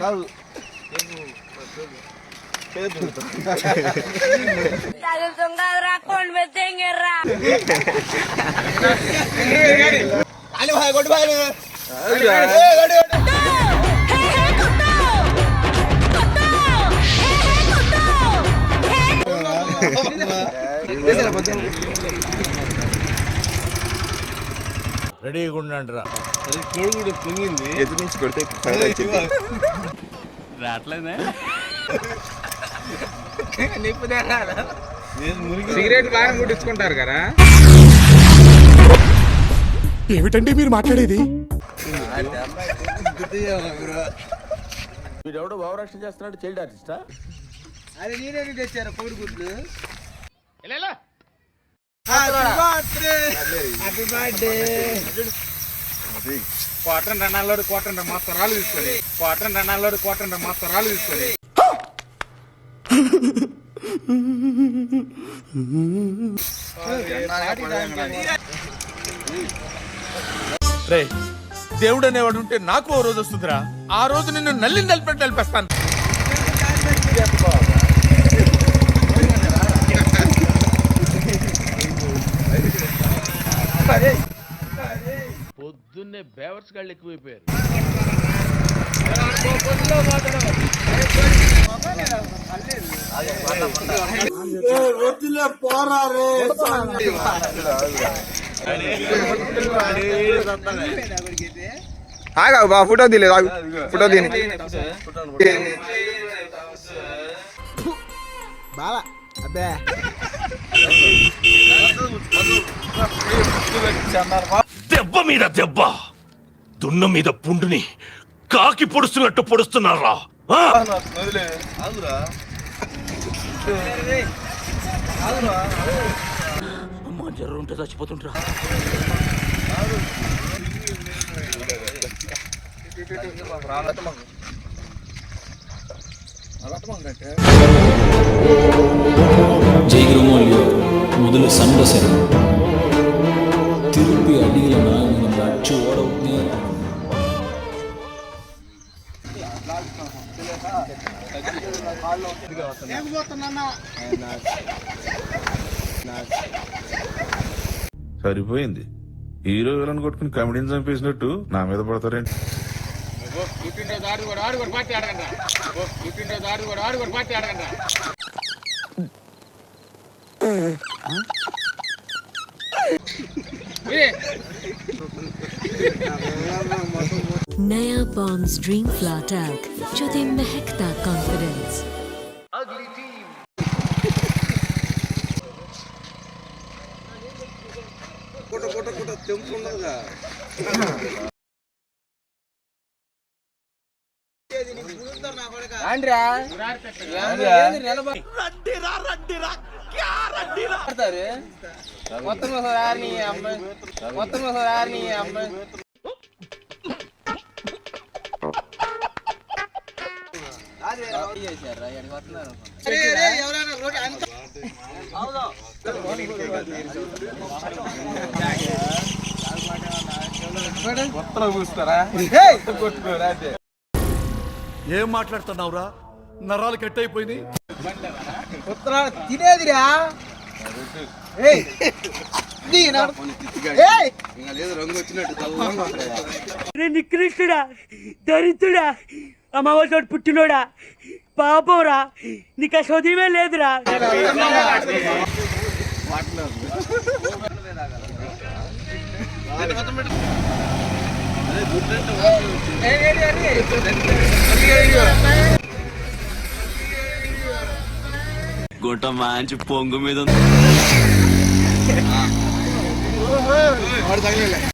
కాదు రెడీగా ఉండండిరా. కోడి పొంగింది ఎదురు నుంచి కొడితే రావట్లేదే. సిగరెట్ బాగా ముట్టించుకుంటారు కదా. ఏమిటండి మీరు మాట్లాడేది? వీడెవడో భావరక్షణ చేస్తున్నాడు, చైల్డ్ ఆర్టిస్టా? అది నేనే తెచ్చారు కోడి గుడ్లు. కోటం రణాల్లోడు కోటండ్ర మాస్తరాలు తీసుకొని రే, దేవుడు అనేవాడు ఉంటే నాకు ఓ రోజు వస్తుందిరా. ఆ రోజు నిన్ను నలిపేస్తాను. పొద్దున్నే బేవర్స్ గాళ్ళు ఎక్కువైపోయారు. ఆగా బా ఫోటో తీలేదు, ఫోటో తీని బావా అబ్బే దెబ్బ మీద దెబ్బ, దున్న మీద పుండుని కాకి పొడుస్తున్నట్టు పొడుస్తున్నారా? అమ్మా, జ్వరం ఉంటే చచ్చిపోతుంటరా. ಜೈಗ್ರಮೋಲ್ಯ ಮೊದಲು ಸಂಡಸರು ತಿರುಪಿ ಅಡಿಗಳ ನಾಯಿನ ಅಚ್ಚು ಓಡೋಗ್ನೇ సరిపోయింది. హీరో విలన్ కొట్టుకుని కమెడీని చంపేసినట్టు నా మీద పడతారేంటి? नया बॉन्ड्स ड्रीम फ्लैट टैग जो दे महकता कॉन्फिडेंस। अगली टीम कोटो तेंपु ఉండదుగా. ఏం మాట్లాడుతున్నావురా? నరాలు కట్ అయిపోయినాయి. తినేదిరా నికృష్టుడా, దరిద్రుడా, అమ్మవారి పుట్టినోడా, పాపంరా, నీకు ఆ చదివే లేదురా. గుంట మంచి పొంగు మీద